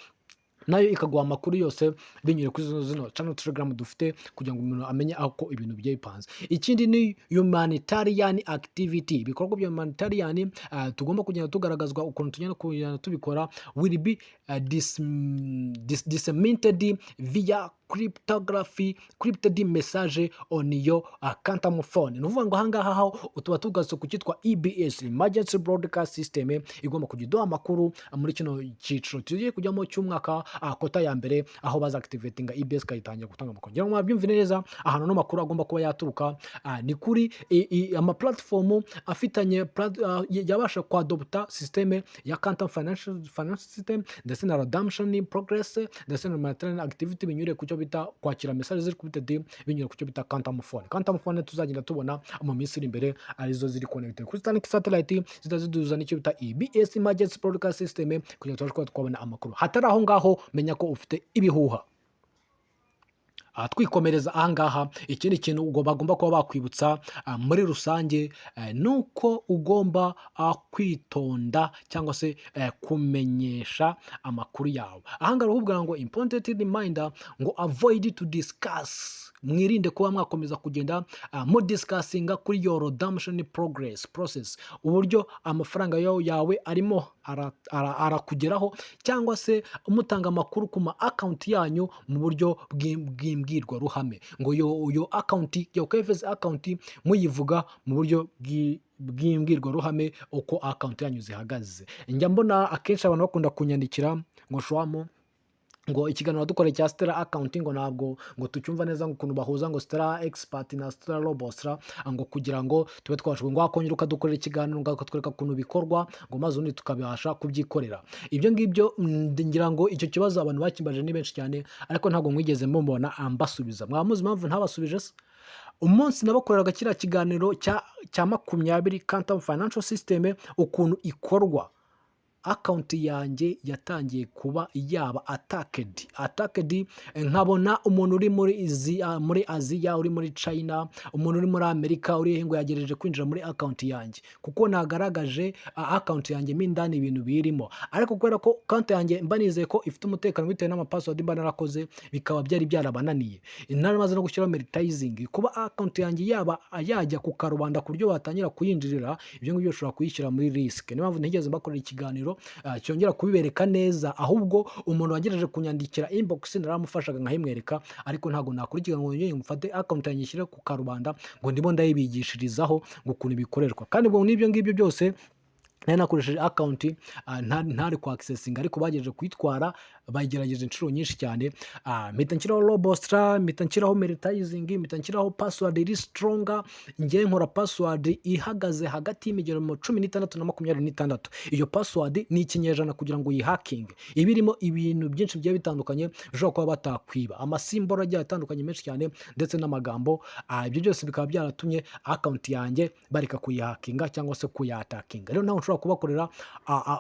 nayo ikaguha amakuru yose binyure kuri zino channel Telegram dufite kugira ngo umuntu amenye uko ibintu bigiye bipanze. Ikindi ni humanitarian activity, ibikorwa bya humanitarian tugomba kugenda tugaragazwa ukuntu tugenda kugenda tubikora, will be disseminated via crypted message on your Quantum phone. Ni ukuvuga ngo ahangaha aho tuba tugaze ku cyitwa EBS, Emergency Broadcast System, igomba kujya iduha amakuru muri kino cyiciro tugiye kujyamo cy'umwaka kota ya mbere, aho baza activatinga EBS kayitangira gutanga amakuru. Ngira ngo mwabyumvire neza, ahantu no makuru agomba kuba yaturuka ni kuri ama platform afitanye yabasha kwadopta systeme ya Quantum Financial System, ndetse na redemption progress, ndetse na humanitarian activity binyure ku cyo bita kwakira message ziri kubitedi binyure ku cyo bita Quantum phone. Quantum phone tuzagenda tubona mu minsi iri imbere arizo ziri connected kuri Starlink satellite, zitaziduza n'icyo bita EBS, Emergency Broadcast System, kugira ngo twabona amakuru. Hatari aho ngaho menya ko ufite ibihuha. Twikomereza ahangaha, ikindi kintu bagomba kuba bakwibutsa muri rusange nuko ugomba kwitonda cyangwa se kumenyesha amakuru yawe. Ahangaha uvuga ngo important reminder ngo avoid to discuss, mwirinde kuba mwakomeza kugenda mu discussinga kuri your redemption process, uburyo amafaranga yawe arimo arakugeraho, cyangwa se umutanga amakuru ku ma account yanyu mu buryo bw'imbwirwa ruhame, ngo yo account yo KFS account muyivuga mu buryo bw'imbwirwa ruhame uko account yanyu zihagaze. Njya mbona akenshi abantu bakunda kunyandikira ngo shwamo ngo ikiganiro dukore cya Stella account ngo ntabwo ngo tucyumva neza ngo ukuntu bahuza ngo Stella expert na Stella robostra, ngo kugira ngo tube twashwe ngo akongera ukadukorera ikiganiro ngo akatwereka ukuntu bikorwa ngo maze undi tukabasha kubyikorera. Ibyo ngibyo ngira ngo icyo kibazo abantu bakimbaje ni benshi cyane, ariko ntabwo mwigeze mubona ambasubiza. Mwamuzi impamvu ntabasubije se? Umunsi nabakoreraga kiriya kiganiro cya 20 Quantum Financial System ukuntu ikorwa, account yanjye yatangiye kuba yaba attacked, nkabona umuntu uri muri Aziya, uri muri China, umuntu uri muri Amerika uri ngo yagereje kwinjira muri account yanjye, kuko nagaragaje account yanjye mindani ibintu birimo, ariko kubera ko account yanjye mba nizeye ko ifite umutekano bitewe n'amapassword mba narakoze, bikaba byari byarabananiye. Namaze no gushyiraho monetizing, kuba account yanjye yaba yajya ku karubanda ku buryo batangira kuyinjirira, ibyo ngibyo ushobora kuyishyira muri risk. Niyo mpamvu ntigeze mbakorera ikiganiro cyongera kubibereka neza, ahubwo umuntu wagereje kunyandikira inbox naramufashaga nkahimwereka, ariko ntago nakurikira ngo njye mufate account yanjye ishyire ku karubanda ngo ndimo ndayibigishirizaho ngo ukuntu bikoreshwa. Kandi ubwo n'ibyo ngibyo byose nari nakoresheje account ntari ku accessing, ariko bagejeje kwitwara bayigerageje inshuro nyinshi cyane, mpita nshyiraho Robostra, mpita nshyiraho Monetizing, mpita nshyiraho password iri stronger, njye nkora password ihagaze hagati y'imigero 16 na 26. Iyo password ni ikinyejana kugira ngo uyihakinge, iba irimo ibintu byinshi bigiye bitandukanye bishobora kuba batakwiba, amasimbolo agiye atandukanye menshi cyane ndetse n'amagambo. Ibyo byose bikaba byaratumye account yanjye bareka kuyihakinga cyangwa se kuyatakinga. Rero nawe ushobora kubakorera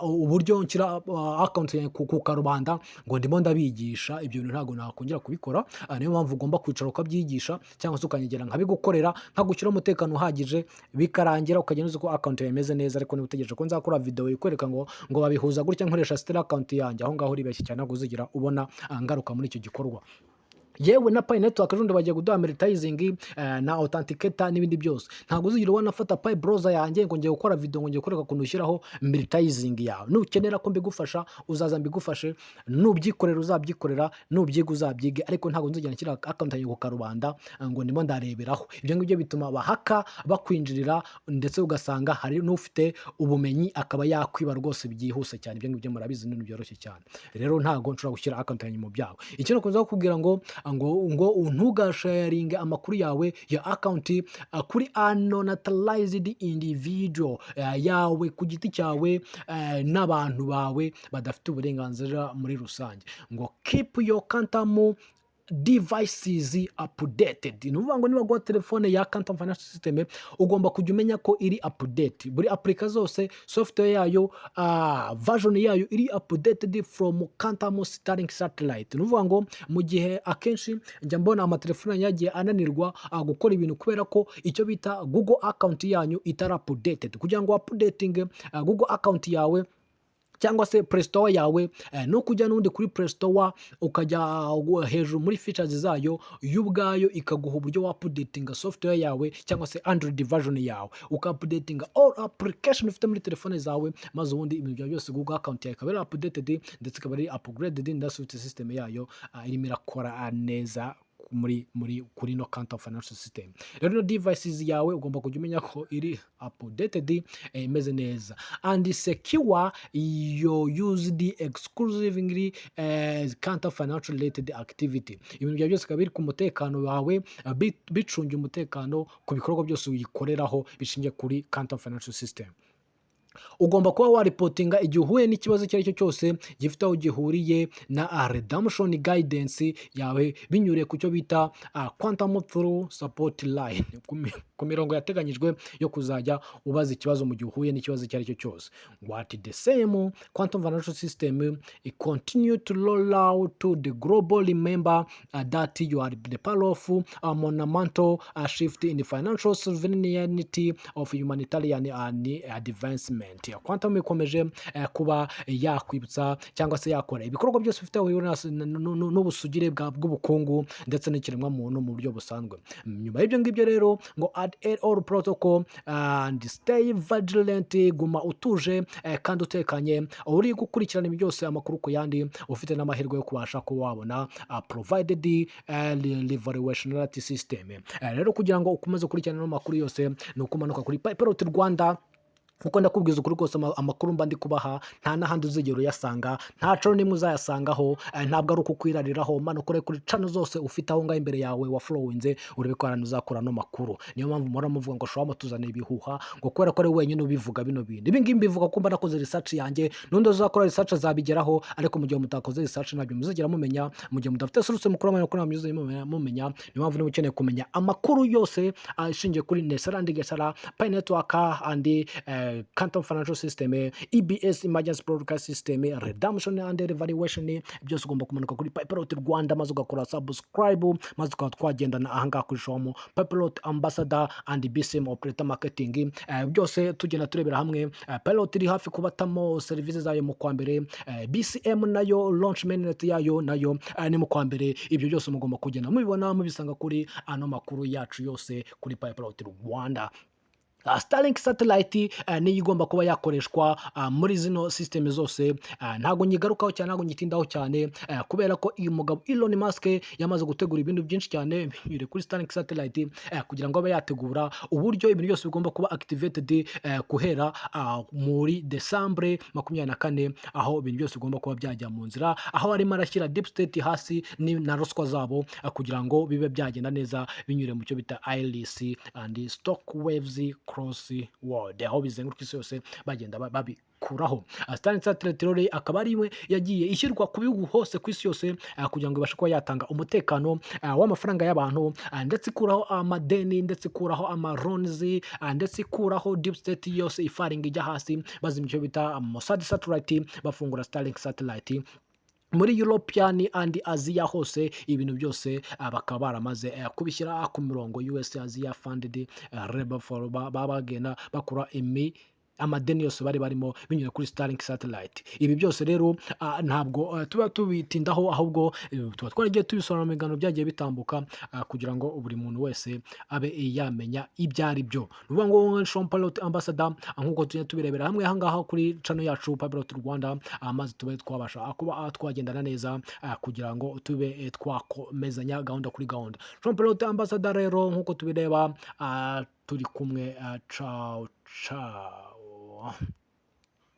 uburyo nshyira account yanjye ku karubanda ngo ndimo ndabigisha, ibyo bintu ntabwo nakongera kubikora. Niyo mpamvu ugomba kwicara ukabyigisha cyangwa se ukanyegera nkabigukorera, nkagushyiraho umutekano uhagije, bikarangira ukagenda uzi ko account yawe imeze neza. Ariko niba utegereje ko nzakora video ikwereka ngo babihuza gutya nkoresha Stellar account yanjye, aho ngaho uribeshye cyane, ntabwo uzigira ubona ngaruka muri icyo gikorwa. Yewe na Pi Network ejo bagiye kuduha Monetizing na Authenticator n'ibindi byose. Ntabwo uzigira wanafata Pi browser yanjye ngo ngiye gukora video, ngo ngiye kureka ukuntu ushyiraho Monetizing yawe. Nukenera ko mbigufasha uzaza mbigufashe, nubyikorera uzabyikorera, nubyiga uzabyige, ariko ntabwo nzigera nshyira account yanjye ku karubanda ngo ndimo ndareberaho. Ibyo ngibyo bituma abahaka bakwinjirira, ndetse ugasanga hari n'ufite ubumenyi akaba yakwiba rwose byihuse cyane. Ibyo ngibyo murabizi ni ibintu byoroshye cyane. Rero ntabwo nshobora gushyira account yanjye mu byawe. Ikintu kuza kukubwira ngo ntugasharinge amakuru yawe ya account kuri unauthorized individual yawe ku giti cyawe n'abantu bawe badafite uburenganzira muri rusange. Ngo keep your quantum devices updated. Ni ukuvuga ngo niba guha telefone ya Quantum Financial System ugomba kujya umenya ko iri update. Buri application zose software yayo version yayo iri updated from Quantum Starlink satellite. Ni ukuvuga ngo mu gihe akenshi njya mbona amatelefone yagiye ananirwa gukora ibintu kubera ko icyo bita Google account yanyu itari updated. Kugira ngo updating Google account yawe cyangwa se Play Store yawe, no kujya n'undi kuri Play Store ukajya hejuru muri features zayo y'ubwayo ikaguha uburyo wa updating software yawe cyangwa se Android version yawe, ukupdating all application ufite muri telefone zawe, maze ubundi ibintu byose Google account yawe ikaba updated ndetse ikaba ari upgraded, ndetse system yayo irimo irakora neza kuri no Quantum Financial System. Rero no devices yawe ugomba kujya umenya ko iri updated, imeze neza and secure your used exclusively Quantum Financial related activity. Ibintu bya byose kabiri ku mutekano wawe, bicungiye umutekano ku bikorwa byose uyikoreraho bishingiye kuri Quantum Financial System. Ugomba kuba waripotinga igihe uhuye n'ikibazo icyo ari cyo cyose gifite aho gihuriye na redemption guidance yawe binyuriye ku cyo bita quantum through support line, ku mirongo yateganyijwe yo kuzajya ubaza ikibazo mu gihe uhuye n'ikibazo icyo ari cyo cyose. What the same Quantum Financial System continue to roll out to the global, remember that you are the part of a monumental shift in the financial sovereignty of humanitarian advancement. Quantum ikomeje kuba yakwibutsa cyangwa se yakora ibikorwa byose bifite n'ubusugire bw'ubukungu ndetse n'ikiremwa muntu mu buryo busanzwe. Nyuma y'ibyo ngibyo rero ngo add all protocol and stay vigilant, guma utuje kandi utekanye, uri gukurikirana ibi byose amakuru ku yandi, ufite n'amahirwe yo kubasha kuba wabona provided evaluation system. Rero kugira ngo ukomeze gukurikirana amakuru yose ni ukumanuka kuri Pipelot Rwanda. Kuko ndakubwiza ukuri rwose amakuru mba ndi kubaha nta n'ahandi uzigera uyasanga, nta cano nimwe uzayasangaho, ntabwo ari ukukwirariraho. Manuka kuri cano zose ufite aho ngaho imbere yawe wa followinze urebe ko ahantu uzakura no makuru. Niyo mpamvu muhora muvuga ngo shobora mutuzanira ibihuha ngo kubera ko ari wenyine ubivuga bino bintu. Ibi ngibi mbivuga ko mba nakoze research yanjye, n'undi uzakora research azabigeraho, ariko mu gihe mutakoze research ntabyo muzigera mumenya, mu gihe mudafite source mukuru amakuru muzigera mumenya. Niyo mpamvu niba ukeneye kumenya amakuru yose ashingiye kuri Nesara Gesara, Pi Network and Quantum Financial System, EBS Emergency Broadcast System, Redemption and Evaluation, byose ugomba kumanuka kuri Pipelot Rwanda maze ugakora subscribe, maze ukaba twagendana ahangaha kuri show Pipelot Ambassador and BCM Operator Marketing. Byose tugenda turebera hamwe. Pilot iri hafi kubatamo service zayo mu kwa mbere, BCM nayo launch mainnet yayo nayo ni mu kwa mbere. Ibyo byose mugomba kugenda mubibona mubisanga kuri ano makuru yacu yose kuri Pipelot Rwanda. Starlink satellite niyo igomba kuba yakoreshwa muri zino system zose. Ntago nyigarukaho cyane, ntago nyitindaho cyane, kubera ko uyu mugabo Elon Musk yamaze gutegura ibintu byinshi cyane binyuriye kuri Starlink satellite, kugira ngo abe yategura uburyo ibintu byose bigomba kuba activated guhera muri Desembre 24, aho ibintu byose bigomba kuba byajya mu nzira, aho arimo arashyira deep state hasi na ruswa zabo, kugira ngo bibe byagenda neza binyuriye mu cyo bita IRIS and stock waves cross world, aho bizenguruka isi yose bagenda babikuraho. Starlink satellite rero akaba ari imwe yagiye ishyirwa ku bihugu hose ku isi yose, kugira ngo ibashe kuba yatanga umutekano w'amafaranga y'abantu, ndetse ikuraho amadeni, ndetse ikuraho amaronz, ndetse ikuraho deep state yose ifaringa ijya hasi, bazimya icyo bita Mossad satellite, bafungura Starlink satellite muri European and Asia hose. Ibintu byose bakaba baramaze kubishyira ku mirongo US Asia funded labor for babagenda bakora amadeni yose bari barimo binyuze kuri Starlink satellite. Ibi byose rero ntabwo tuba tubitindaho, ahubwo tuba twaragiye tubisobanura mu biganiro byagiye bitambuka, kugira ngo buri muntu wese abe yamenya ibyo ari byo. Ni ukuvuga ngo Sean Pilot Ambassador, nk'uko tujya tubirebera hamwe aha ngaha kuri channel yacu Pilot Rwanda, maze tube twabasha kuba twagendana neza, kugira ngo tube twakomezanya gahunda kuri gahunda. Sean Pilot Ambassador rero nk'uko tubireba turi kumwe, ciao ciao.